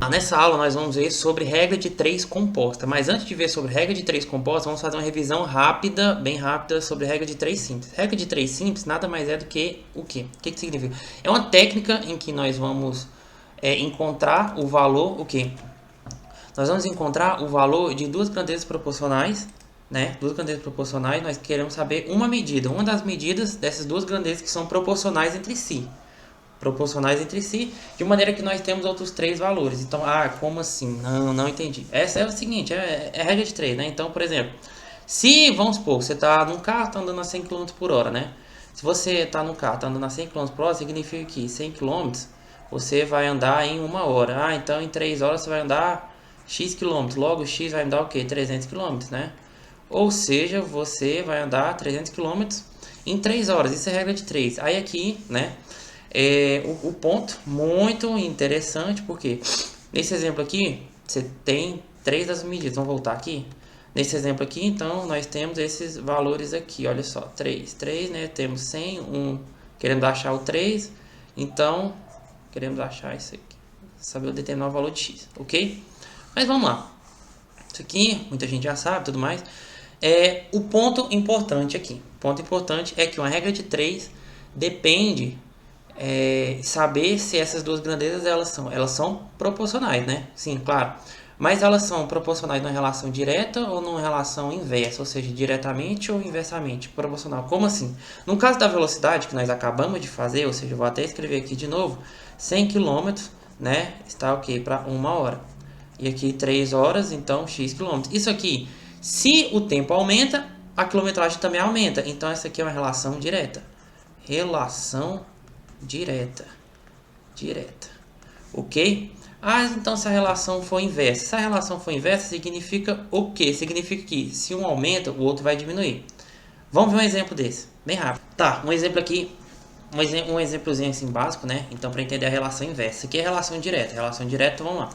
Nessa aula nós vamos ver sobre regra de 3 composta, mas antes de ver sobre regra de 3 composta, vamos fazer uma revisão rápida, bem rápida, sobre regra de 3 simples. Regra de 3 simples nada mais é do que o quê? O que significa? É uma técnica em que nós vamos encontrar o valor, o quê? Nós vamos encontrar o valor de duas grandezas proporcionais, né? Duas grandezas proporcionais, nós queremos saber uma medida, uma das medidas dessas duas grandezas que são proporcionais entre si. De maneira que nós temos outros três valores. Então, como assim? Não entendi. Essa é o seguinte, é regra de 3, né? Então, por exemplo, se, vamos supor, você está num carro, está andando a 100 km por hora, né? Se você está no carro, está andando a 100 km por hora, significa que 100 km você vai andar em 1 hora. Então em 3 horas você vai andar X km. Logo, X vai andar o quê? 300 km, né? Ou seja, você vai andar 300 km em 3 horas. Isso é regra de 3. Aí aqui, né? O ponto muito interessante, porque nesse exemplo aqui você tem 3 das medidas. Vamos voltar aqui. Nesse exemplo aqui, então, nós temos esses valores aqui, olha só, 3, né? Temos 100, 1, queremos achar o 3, então, queremos achar isso aqui, saber determinar o valor de x, ok? Mas vamos lá. Isso aqui, muita gente já sabe, tudo mais. O ponto importante aqui. O ponto importante é que uma regra de 3 depende saber se essas duas grandezas elas são proporcionais, né? Sim, claro. Mas elas são proporcionais numa relação direta ou numa relação inversa, ou seja, diretamente ou inversamente proporcional. Como assim? No caso da velocidade que nós acabamos de fazer, ou seja, eu vou até escrever aqui de novo, 100 km, né, está ok para 1 hora. E aqui 3 horas, então x km. Isso aqui, se o tempo aumenta, a quilometragem também aumenta. Então essa aqui é uma relação direta. Relação direta. Ok? Então se a relação for inversa. Se a relação for inversa, significa o quê? Significa que se um aumenta, o outro vai diminuir. Vamos ver um exemplo desse, bem rápido. Tá, um exemplo aqui, um exemplozinho assim básico, né? Então, para entender a relação inversa. Isso aqui é relação direta. Relação direta, vamos lá.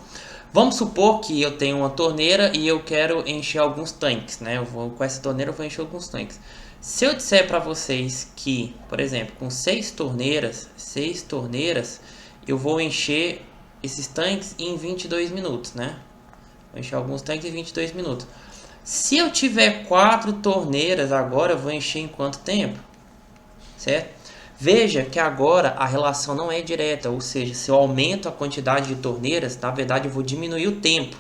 Vamos supor que eu tenho uma torneira e eu quero encher alguns tanques, né? Com essa torneira eu vou encher alguns tanques. Se eu disser para vocês que, por exemplo, com 6 torneiras, eu vou encher esses tanques em 22 minutos, né? Vou encher alguns tanques em 22 minutos. Se eu tiver 4 torneiras agora, eu vou encher em quanto tempo? Certo? Veja que agora a relação não é direta, ou seja, se eu aumento a quantidade de torneiras, na verdade eu vou diminuir o tempo.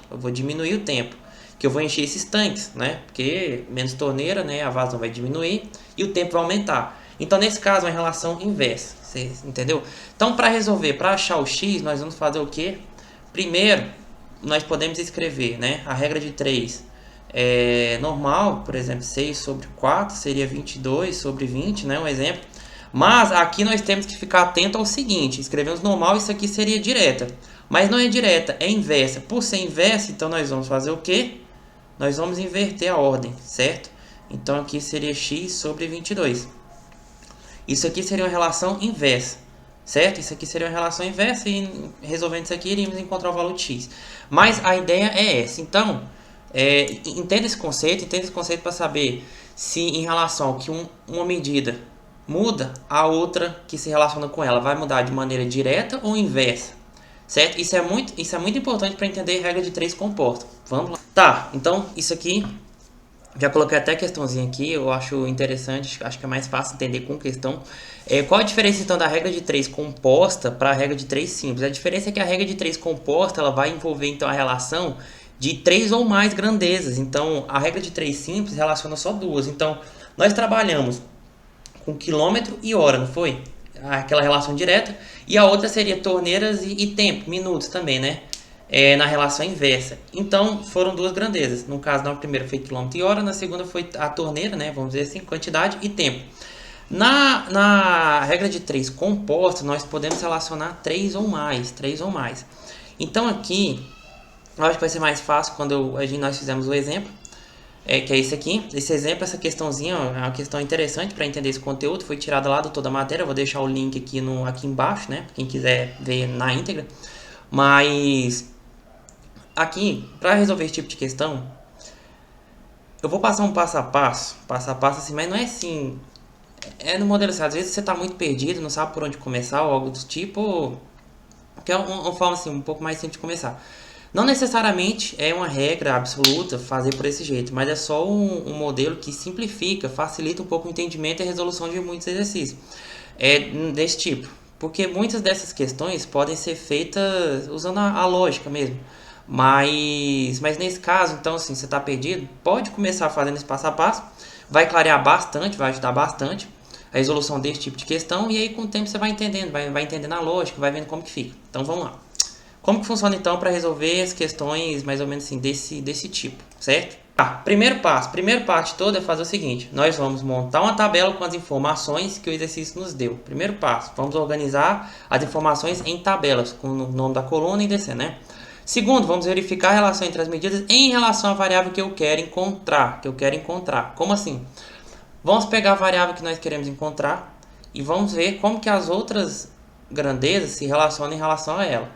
Que eu vou encher esses tanques, né? Porque menos torneira, né? A vazão vai diminuir e o tempo vai aumentar. Então, nesse caso, é uma relação inversa. Você entendeu? Então, para resolver, para achar o x, nós vamos fazer o quê? Primeiro, nós podemos escrever, né? A regra de 3 é normal, por exemplo, 6 sobre 4 seria 22 sobre 20, né? Um exemplo. Mas aqui nós temos que ficar atento ao seguinte: escrevemos normal, isso aqui seria direta. Mas não é direta, é inversa. Por ser inversa, então nós vamos fazer o quê? Nós vamos inverter a ordem, certo? Então aqui seria x sobre 22. Isso aqui seria uma relação inversa, certo? Isso aqui seria uma relação inversa e resolvendo isso aqui iríamos encontrar o valor de x. Mas a ideia é essa. Então, entenda esse conceito para saber se em relação ao que uma medida muda, a outra que se relaciona com ela vai mudar de maneira direta ou inversa, certo? Isso é muito importante para entender a regra de 3 composta. Vamos lá. Tá, então isso aqui, já coloquei até a questãozinha aqui, eu acho interessante, acho que é mais fácil entender com questão. Qual a diferença então da regra de 3 composta para a regra de 3 simples? A diferença é que a regra de 3 composta ela vai envolver então a relação de 3 ou mais grandezas. Então a regra de 3 simples relaciona só duas. Então nós trabalhamos com quilômetro e hora, não foi? Aquela relação direta. E a outra seria torneiras e tempo, minutos também, né? Na relação inversa. Então, foram duas grandezas. No caso, na primeira foi quilômetro e hora, na segunda foi a torneira, né? Vamos dizer assim, quantidade e tempo. Na regra de 3 composta, nós podemos relacionar 3 ou mais. Então, aqui, eu acho que vai ser mais fácil quando nós fizemos o exemplo. Que é esse aqui, esse exemplo, essa questãozinha, ó, é uma questão interessante para entender esse conteúdo, foi tirada lá do Toda a Matéria, eu vou deixar o link aqui embaixo, né, quem quiser ver na íntegra. Mas aqui, para resolver esse tipo de questão, eu vou passar um passo a passo assim, mas não é assim, no modelo assim, às vezes você está muito perdido, não sabe por onde começar ou algo do tipo, que é uma forma assim, um pouco mais simples de começar. Não necessariamente é uma regra absoluta fazer por esse jeito, mas é só um modelo que simplifica, facilita um pouco o entendimento e a resolução de muitos exercícios desse tipo. Porque muitas dessas questões podem ser feitas usando a lógica mesmo. Mas nesse caso, então, assim, você está perdido, pode começar fazendo esse passo a passo, vai clarear bastante, vai ajudar bastante a resolução desse tipo de questão, e aí com o tempo você vai entendendo, vai entendendo a lógica, vai vendo como que fica. Então vamos lá. Como que funciona então para resolver as questões mais ou menos assim desse tipo, certo? Primeiro passo de todo é fazer o seguinte: nós vamos montar uma tabela com as informações que o exercício nos deu. Primeiro passo, vamos organizar as informações em tabelas com o nome da coluna e descer, né? Segundo, vamos verificar a relação entre as medidas em relação à variável que eu quero encontrar. Como assim? Vamos pegar a variável que nós queremos encontrar e vamos ver como que as outras grandezas se relacionam em relação a ela.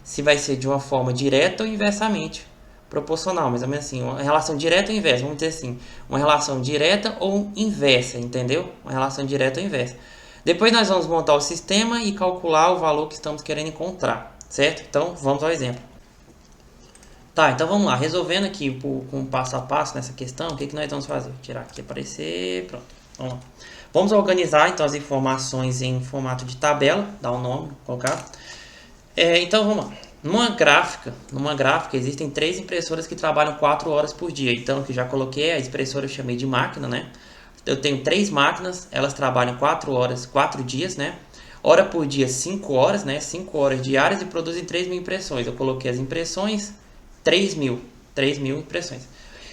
Se vai ser de uma forma direta ou inversamente proporcional, mais ou menos assim, uma relação direta ou inversa, vamos dizer assim, uma relação direta ou inversa, entendeu? Uma relação direta ou inversa. Depois nós vamos montar o sistema e calcular o valor que estamos querendo encontrar, certo? Então vamos ao exemplo. Tá, então vamos lá, resolvendo aqui com passo a passo nessa questão, o que nós vamos fazer? Vou tirar aqui, aparecer, pronto, vamos lá. Vamos organizar então as informações em formato de tabela, dar um nome, colocar. Então vamos lá. Numa gráfica existem 3 impressoras que trabalham 4 horas por dia. Então aqui já coloquei a impressora, eu chamei de máquina, né? Eu tenho 3 máquinas, elas trabalham 4 horas, 4 dias, né? Hora por dia 5 horas, né? 5 horas diárias e produzem 3.000 impressões. Eu coloquei as impressões, 3.000 impressões.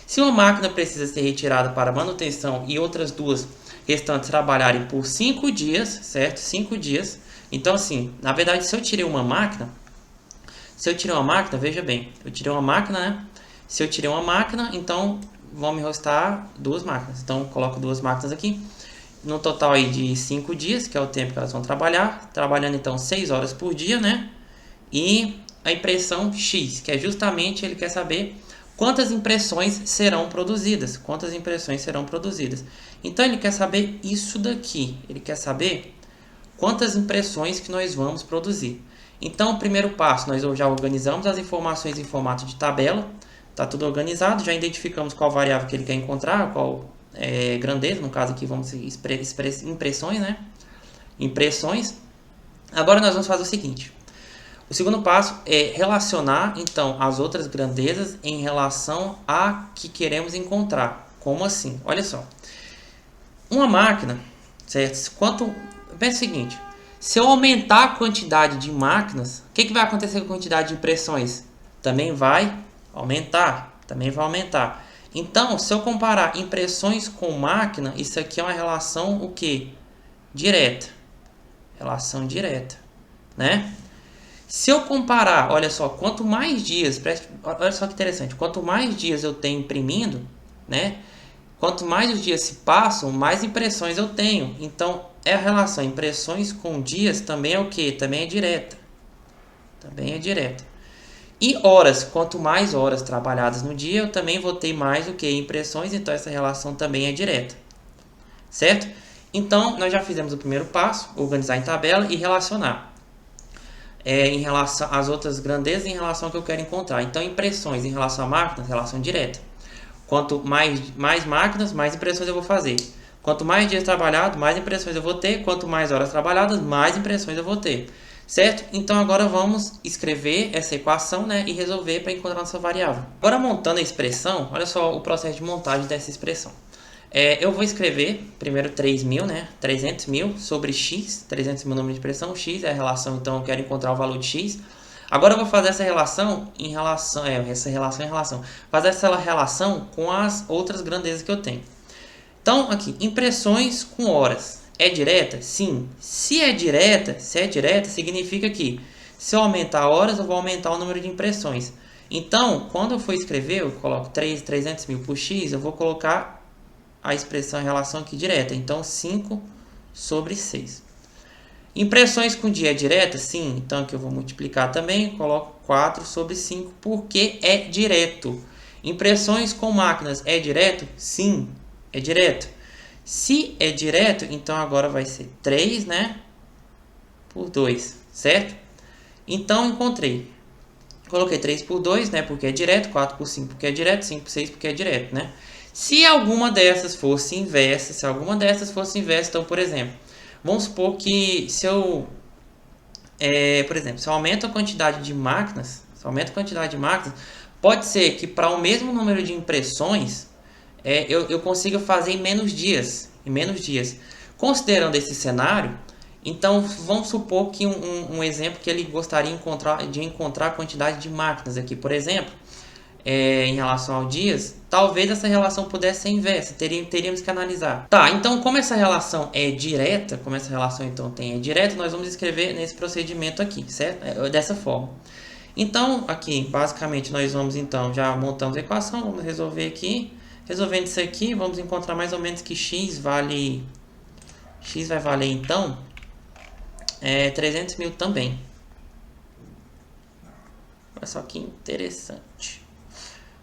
Se uma máquina precisa ser retirada para manutenção e outras 2 restantes trabalharem por 5 dias, certo? 5 dias. Então assim, na verdade, se eu tirei uma máquina, veja bem, eu tirei uma máquina, né? Se eu tirei uma máquina, então vão me restar 2 máquinas. Então eu coloco 2 máquinas aqui, no total aí de 5 dias, que é o tempo que elas vão trabalhar, trabalhando então 6 horas por dia, né? E a impressão X, que é justamente ele quer saber quantas impressões serão produzidas. Então ele quer saber isso daqui, ele quer saber quantas impressões que nós vamos produzir. Então, o primeiro passo, nós já organizamos as informações em formato de tabela, está tudo organizado, já identificamos qual variável que ele quer encontrar, qual grandeza, no caso aqui vamos impressões, né? Impressões. Agora nós vamos fazer o seguinte: o segundo passo é relacionar então as outras grandezas em relação a que queremos encontrar. Como assim? Olha só, uma máquina, certo? Pensa o seguinte: se eu aumentar a quantidade de máquinas, o que vai acontecer com a quantidade de impressões? Também vai aumentar. Então, se eu comparar impressões com máquina, isso aqui é uma relação o quê? Direta. Relação direta, né? Se eu comparar, olha só, quanto mais dias, olha só que interessante, quanto mais dias eu tenho imprimindo, né? Quanto mais os dias se passam, mais impressões eu tenho. Então, a relação impressões com dias também é o que? Também é direta. E horas, quanto mais horas trabalhadas no dia, eu também vou ter mais do que impressões, então essa relação também é direta. Certo? Então, nós já fizemos o primeiro passo, organizar em tabela e relacionar. Em relação às outras grandezas em relação ao que eu quero encontrar. Então, impressões em relação a máquinas, relação direta. Quanto mais máquinas, mais impressões eu vou fazer. Quanto mais dias trabalhados, mais impressões eu vou ter. Quanto mais horas trabalhadas, mais impressões eu vou ter. Certo? Então agora vamos escrever essa equação, né, e resolver para encontrar nossa variável. Agora montando a expressão, olha só o processo de montagem dessa expressão. Eu vou escrever primeiro 3.000, né, 300.000 sobre x, 300.000 número de expressão, x é a relação, então eu quero encontrar o valor de x. Agora eu vou fazer essa relação fazer essa relação com as outras grandezas que eu tenho. Então, aqui, impressões com horas. É direta? Sim. Se é direta, significa que se eu aumentar horas, eu vou aumentar o número de impressões. Então, quando eu for escrever, eu coloco 300.000 por x, eu vou colocar a expressão em relação aqui direta. Então, 5 sobre 6. Impressões com dia é direta? Sim. Então, aqui eu vou multiplicar também, coloco 4 sobre 5, porque é direto. Impressões com máquinas é direto? Sim, é direto. Se é direto, então agora vai ser 3, né, por 2, certo? Então, encontrei. Coloquei 3 por 2, né, porque é direto, 4 por 5 porque é direto, 5 por 6 porque é direto, né? Se alguma dessas fosse inversa, então, por exemplo, vamos supor que se eu, por exemplo, se eu aumento a quantidade de máquinas, pode ser que para o mesmo número de impressões, eu consiga fazer em menos dias, Considerando esse cenário, então vamos supor que um exemplo que ele gostaria de encontrar a quantidade de máquinas aqui, por exemplo, em relação ao dias, talvez essa relação pudesse ser inversa, teríamos que analisar. Tá, então como essa relação é direta, nós vamos escrever nesse procedimento aqui, certo? Dessa forma. Então, aqui, basicamente, nós vamos, então, já montamos a equação, vamos resolver aqui. Resolvendo isso aqui, vamos encontrar mais ou menos que x vai valer, então, 300 mil também. Olha só que interessante.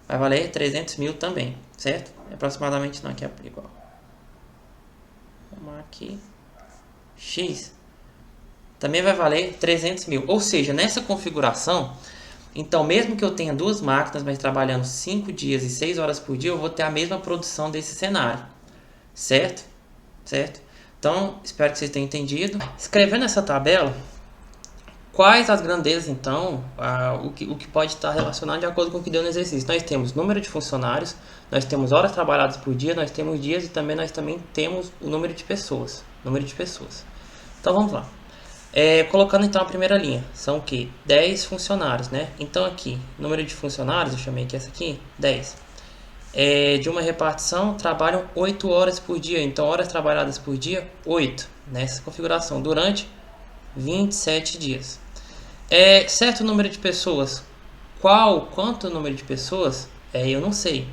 Vai valer 300 mil também, certo? Aproximadamente, não, aqui é igual. Vamos aqui. X também vai valer 300 mil. Ou seja, nessa configuração, então mesmo que eu tenha duas máquinas, mas trabalhando 5 dias e 6 horas por dia, eu vou ter a mesma produção desse cenário. Certo? Certo? Então, espero que vocês tenham entendido. Escrevendo essa tabela, quais as grandezas, então, o que pode estar relacionado de acordo com o que deu no exercício. Nós temos número de funcionários, nós temos horas trabalhadas por dia, nós temos dias e nós também temos o número de pessoas. Então, vamos lá. Colocando então a primeira linha, são o que? 10 funcionários, né? Então aqui, número de funcionários, eu chamei aqui essa aqui, 10. De uma repartição, trabalham 8 horas por dia, então horas trabalhadas por dia, 8, nessa configuração, durante 27 dias. Certo número de pessoas, quanto número de pessoas? Eu não sei.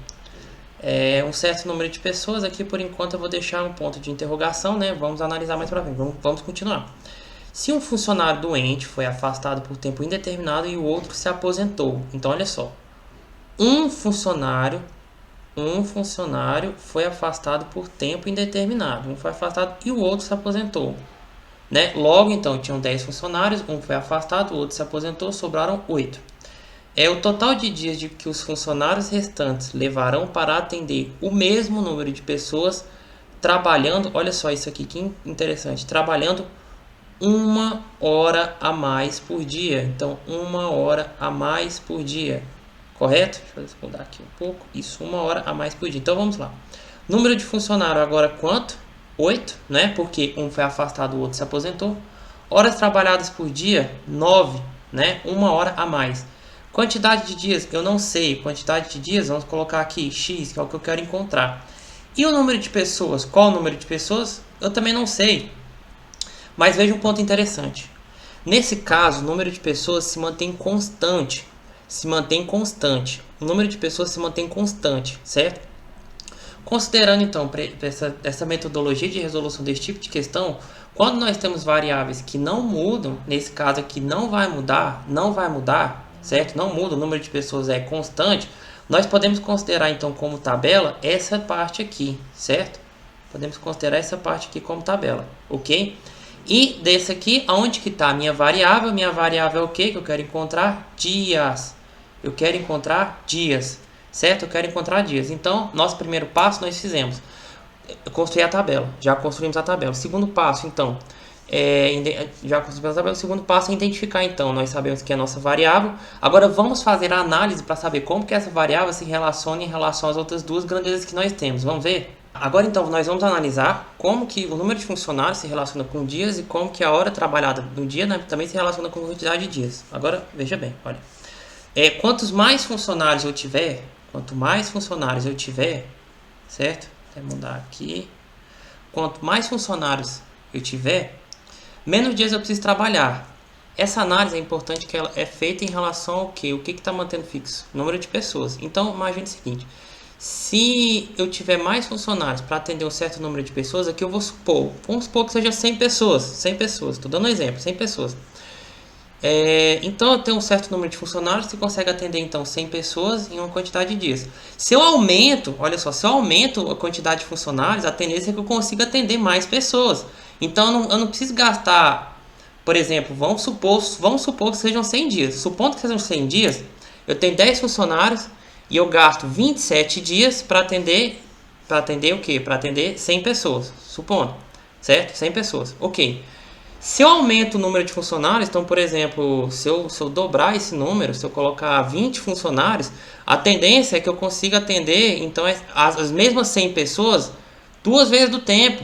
Um certo número de pessoas, aqui por enquanto eu vou deixar um ponto de interrogação, né? Vamos analisar mais pra frente, vamos continuar. Se um funcionário doente foi afastado por tempo indeterminado e o outro se aposentou. Então, olha só. Um funcionário foi afastado por tempo indeterminado. Um foi afastado e o outro se aposentou. Né? Logo, então, tinham 10 funcionários. Um foi afastado, o outro se aposentou. Sobraram 8. O total de dias de que os funcionários restantes levarão para atender o mesmo número de pessoas trabalhando. Olha só isso aqui, que interessante. Trabalhando 1 hora a mais por dia. Então, 1 hora a mais por dia. Correto? Deixa eu mudar aqui um pouco. Isso, 1 hora a mais por dia. Então, vamos lá. Número de funcionário agora quanto? 8, né? Porque um foi afastado, o outro se aposentou. Horas trabalhadas por dia, 9, né? 1 hora a mais. Quantidade de dias, eu não sei. Quantidade de dias, vamos colocar aqui x, que é o que eu quero encontrar. E o número de pessoas? Qual o número de pessoas? Eu também não sei. Mas veja um ponto interessante. Nesse caso, o número de pessoas se mantém constante. O número de pessoas se mantém constante, certo? Considerando, então, essa metodologia de resolução desse tipo de questão, quando nós temos variáveis que não mudam, nesse caso aqui não vai mudar, certo? Não muda, o número de pessoas é constante, nós podemos considerar, então, como tabela, essa parte aqui, certo? Podemos considerar essa parte aqui como tabela, ok? E desse aqui, aonde que está a minha variável? Minha variável é o que eu quero encontrar? Dias. Eu quero encontrar dias, certo? Eu quero encontrar dias. Então, nosso primeiro passo nós fizemos. Construir a tabela. Já construímos a tabela. Segundo passo, então, já construímos a tabela. O segundo passo é identificar, então. Nós sabemos que é a nossa variável. Agora, vamos fazer a análise para saber como que essa variável se relaciona em relação às outras duas grandezas que nós temos. Vamos ver? Agora, então, nós vamos analisar como que o número de funcionários se relaciona com dias e como que a hora trabalhada no dia, né, também se relaciona com a quantidade de dias. Agora, veja bem, olha. Quanto mais funcionários eu tiver, certo? Vou mudar aqui. Quanto mais funcionários eu tiver, menos dias eu preciso trabalhar. Essa análise é importante que ela é feita em relação ao quê? O que está mantendo fixo? O número de pessoas. Então, imagine o seguinte. Se eu tiver mais funcionários para atender um certo número de pessoas, aqui eu vamos supor que seja 100 pessoas, estou dando um exemplo, 100 pessoas. Então eu tenho um certo número de funcionários que consegue atender então 100 pessoas em uma quantidade de dias. Se eu aumento, olha só, se eu aumento a quantidade de funcionários, a tendência é que eu consiga atender mais pessoas. Então eu não preciso gastar Por exemplo, vamos supor que sejam 100 dias. Supondo que sejam 100 dias, eu tenho 10 funcionários e eu gasto 27 dias para atender o quê? Para atender 100 pessoas, supondo, certo? 100 pessoas, ok. Se eu aumento o número de funcionários, então, por exemplo, se eu dobrar esse número, se eu colocar 20 funcionários, a tendência é que eu consiga atender, então, as mesmas 100 pessoas duas vezes do tempo.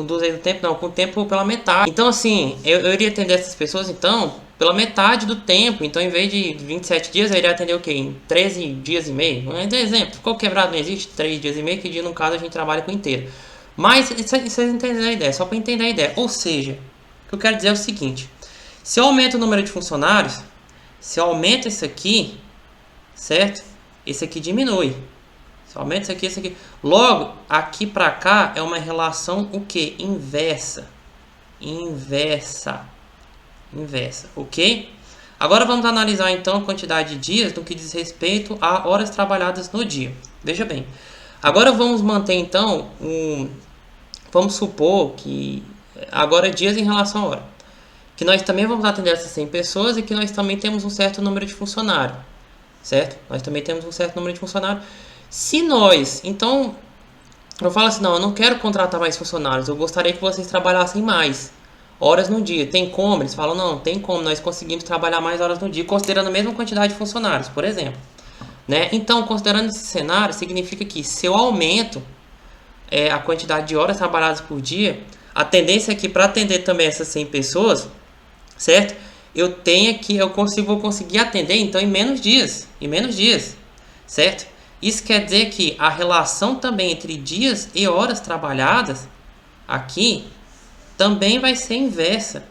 Duas vezes do tempo, não, com o tempo pela metade. Então, assim, eu iria atender essas pessoas, então, pela metade do tempo. Então, em vez de 27 dias, eu iria atender o quê? Em 13 dias e meio. Um exemplo, ficou quebrado, não existe 3 dias e meio, que dia, no caso, a gente trabalha com inteiro. Mas, vocês entenderam a ideia, só para entender a ideia. Ou seja, o que eu quero dizer é o seguinte: se eu aumento o número de funcionários, se eu aumento isso aqui, certo? Esse aqui diminui. Se eu aumento isso aqui, isso aqui. Logo, aqui para cá é uma relação o que? Inversa. Inversa, ok? Agora vamos analisar então a quantidade de dias no que diz respeito a horas trabalhadas no dia. Veja bem. Agora vamos manter então vamos supor que agora dias em relação à hora. Que nós também vamos atender essas 100 pessoas e que nós também temos um certo número de funcionários. Certo? Nós também temos um certo número de funcionários. Se nós, então, eu falo assim, não, eu não quero contratar mais funcionários, eu gostaria que vocês trabalhassem mais horas no dia. Tem como? Eles falam, não, tem como, nós conseguimos trabalhar mais horas no dia, considerando a mesma quantidade de funcionários, por exemplo. Né? Então, considerando esse cenário, significa que se eu aumento a quantidade de horas trabalhadas por dia, a tendência é que para atender também essas 100 pessoas, certo? Eu vou conseguir atender então em menos dias, certo? Isso quer dizer que a relação também entre dias e horas trabalhadas aqui também vai ser inversa.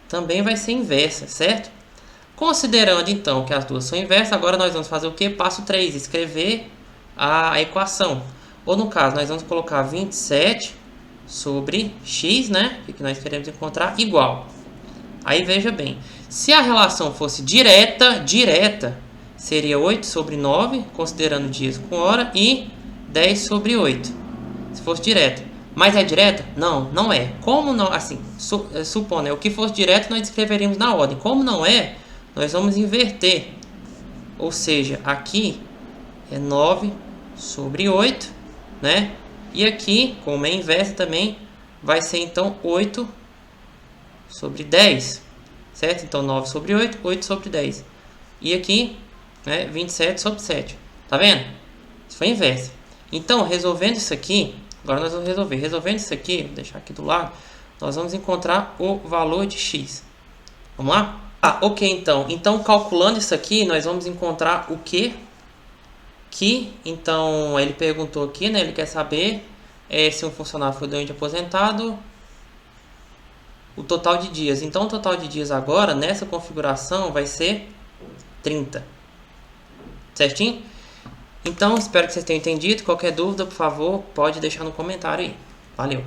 Também vai ser inversa, certo? Considerando então que as duas são inversas, agora nós vamos fazer o que? Passo 3, escrever a equação. Ou no caso, nós vamos colocar 27 sobre x, né? Que nós queremos encontrar, igual. Aí veja bem, se a relação fosse direta, seria 8 sobre 9, considerando dias com hora, e 10 sobre 8, se fosse direta. Mas é direta? Não, não é. Como não, assim, supondo, o que fosse direto nós escreveríamos na ordem. Como não é, nós vamos inverter. Ou seja, aqui é 9 sobre 8, né? E aqui, como é inversa também, vai ser então 8 sobre 10, certo? Então 9 sobre 8, 8 sobre 10. E aqui, né, 27 sobre 7. Tá vendo? Isso foi inverso. Então, resolvendo isso aqui, agora nós vamos resolver. Resolvendo isso aqui, vou deixar aqui do lado, nós vamos encontrar o valor de x. Vamos lá? Ok, então. Então, calculando isso aqui, nós vamos encontrar o quê? Então, ele perguntou aqui, né? Ele quer saber se um funcionário foi doente aposentado, o total de dias. Então, o total de dias agora, nessa configuração, vai ser 30. Certinho? Então, espero que vocês tenham entendido. Qualquer dúvida, por favor, pode deixar no comentário aí. Valeu!